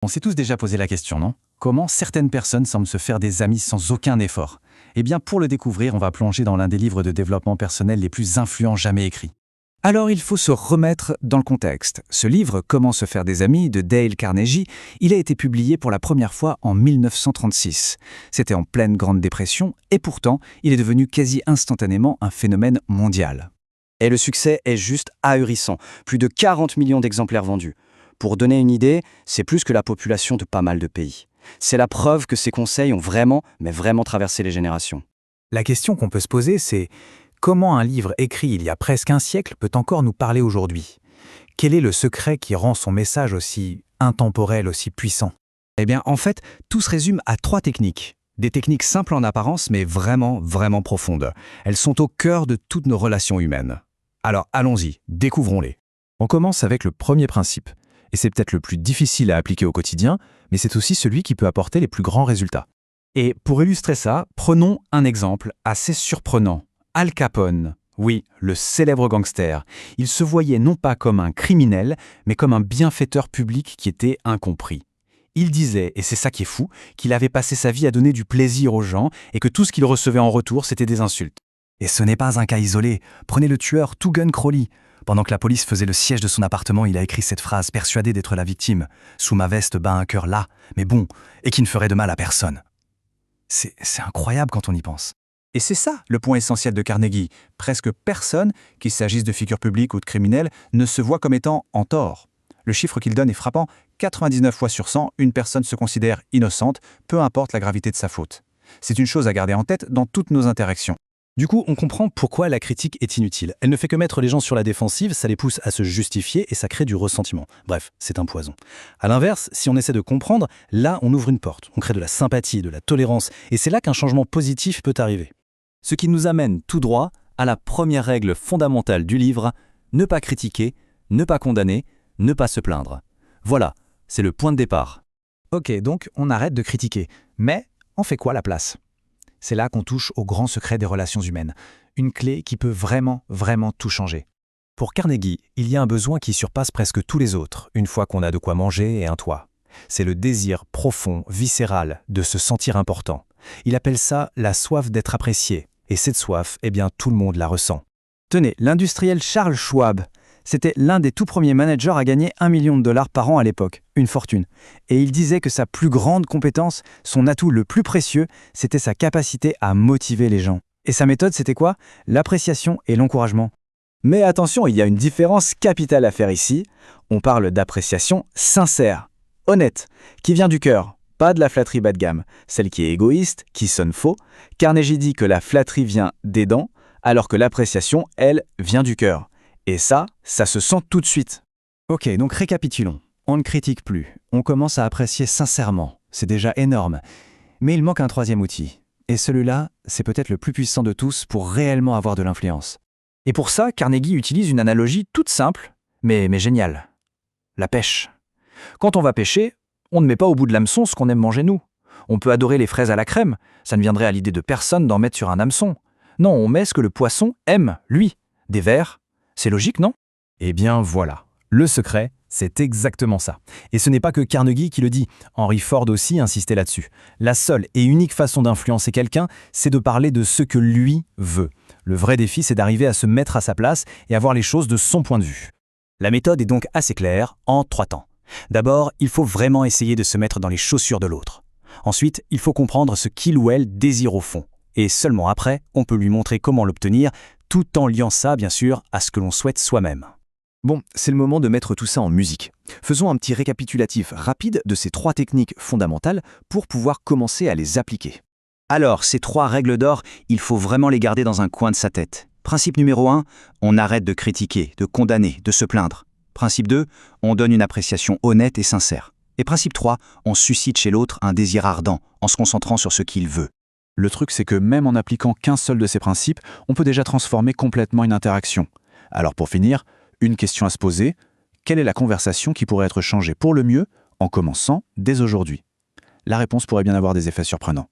On s'est tous déjà posé la question, non? Comment certaines personnes semblent se faire des amis sans aucun effort? Eh bien, pour le découvrir, on va plonger dans l'un des livres de développement personnel les plus influents jamais écrits. Alors il faut se remettre dans le contexte. Ce livre, Comment se faire des amis, de Dale Carnegie, il a été publié pour la première fois en 1936. C'était en pleine Grande Dépression, et pourtant, il est devenu quasi instantanément un phénomène mondial. Et le succès est juste ahurissant. Plus de 40 millions d'exemplaires vendus. Pour donner une idée, c'est plus que la population de pas mal de pays. C'est la preuve que ces conseils ont vraiment, mais vraiment traversé les générations. La question qu'on peut se poser, c'est comment un livre écrit il y a presque un siècle peut encore nous parler aujourd'hui? Quel est le secret qui rend son message aussi intemporel, aussi puissant? Eh bien, en fait, tout se résume à 3 techniques. Des techniques simples en apparence, mais vraiment, vraiment profondes. Elles sont au cœur de toutes nos relations humaines. Alors, allons-y, découvrons-les. On commence avec le premier principe. Et c'est peut-être le plus difficile à appliquer au quotidien, mais c'est aussi celui qui peut apporter les plus grands résultats. Et pour illustrer ça, prenons un exemple assez surprenant. Al Capone, oui, le célèbre gangster. Il se voyait non pas comme un criminel, mais comme un bienfaiteur public qui était incompris. Il disait, et c'est ça qui est fou, qu'il avait passé sa vie à donner du plaisir aux gens et que tout ce qu'il recevait en retour, c'était des insultes. Et ce n'est pas un cas isolé. Prenez le tueur Two Gun Crowley. Pendant que la police faisait le siège de son appartement, il a écrit cette phrase, persuadé d'être la victime. « Sous ma veste bat un cœur là, mais bon, et qui ne ferait de mal à personne. » C'est incroyable quand on y pense. Et c'est ça le point essentiel de Carnegie. Presque personne, qu'il s'agisse de figures publiques ou de criminels, ne se voit comme étant en tort. Le chiffre qu'il donne est frappant. 99 fois sur 100, une personne se considère innocente, peu importe la gravité de sa faute. C'est une chose à garder en tête dans toutes nos interactions. Du coup, on comprend pourquoi la critique est inutile. Elle ne fait que mettre les gens sur la défensive, ça les pousse à se justifier et ça crée du ressentiment. Bref, c'est un poison. À l'inverse, si on essaie de comprendre, là, on ouvre une porte, on crée de la sympathie, de la tolérance, et c'est là qu'un changement positif peut arriver. Ce qui nous amène tout droit à la première règle fondamentale du livre, ne pas critiquer, ne pas condamner, ne pas se plaindre. Voilà, c'est le point de départ. Ok, donc on arrête de critiquer. Mais on fait quoi à la place? C'est là qu'on touche au grand secret des relations humaines. Une clé qui peut vraiment, vraiment tout changer. Pour Carnegie, il y a un besoin qui surpasse presque tous les autres, une fois qu'on a de quoi manger et un toit. C'est le désir profond, viscéral, de se sentir important. Il appelle ça la soif d'être apprécié. Et cette soif, eh bien, tout le monde la ressent. Tenez, l'industriel Charles Schwab, c'était l'un des tout premiers managers à gagner $1 million par an à l'époque, une fortune. Et il disait que sa plus grande compétence, son atout le plus précieux, c'était sa capacité à motiver les gens. Et sa méthode, c'était quoi? L'appréciation et l'encouragement. Mais attention, il y a une différence capitale à faire ici. On parle d'appréciation sincère, honnête, qui vient du cœur, pas de la flatterie bas de gamme, celle qui est égoïste, qui sonne faux. Carnegie dit que la flatterie vient des dents, alors que l'appréciation, elle, vient du cœur. Et ça se sent tout de suite. Ok, donc récapitulons. On ne critique plus. On commence à apprécier sincèrement. C'est déjà énorme. Mais il manque un troisième outil. Et celui-là, c'est peut-être le plus puissant de tous pour réellement avoir de l'influence. Et pour ça, Carnegie utilise une analogie toute simple, mais géniale. La pêche. Quand on va pêcher, on ne met pas au bout de l'hameçon ce qu'on aime manger nous. On peut adorer les fraises à la crème. Ça ne viendrait à l'idée de personne d'en mettre sur un hameçon. Non, on met ce que le poisson aime, lui. Des vers. C'est logique, non? Eh bien voilà, le secret, c'est exactement ça. Et ce n'est pas que Carnegie qui le dit, Henry Ford aussi insistait là-dessus. La seule et unique façon d'influencer quelqu'un, c'est de parler de ce que lui veut. Le vrai défi, c'est d'arriver à se mettre à sa place et à voir les choses de son point de vue. La méthode est donc assez claire, en 3 temps. D'abord, il faut vraiment essayer de se mettre dans les chaussures de l'autre. Ensuite, il faut comprendre ce qu'il ou elle désire au fond. Et seulement après, on peut lui montrer comment l'obtenir, tout en liant ça, bien sûr, à ce que l'on souhaite soi-même. Bon, c'est le moment de mettre tout ça en musique. Faisons un petit récapitulatif rapide de ces 3 techniques fondamentales pour pouvoir commencer à les appliquer. Alors, ces 3 règles d'or, il faut vraiment les garder dans un coin de sa tête. Principe numéro 1, on arrête de critiquer, de condamner, de se plaindre. Principe 2, on donne une appréciation honnête et sincère. Et principe 3, on suscite chez l'autre un désir ardent en se concentrant sur ce qu'il veut. Le truc, c'est que même en appliquant qu'un seul de ces principes, on peut déjà transformer complètement une interaction. Alors pour finir, une question à se poser, quelle est la conversation qui pourrait être changée pour le mieux en commençant dès aujourd'hui? La réponse pourrait bien avoir des effets surprenants.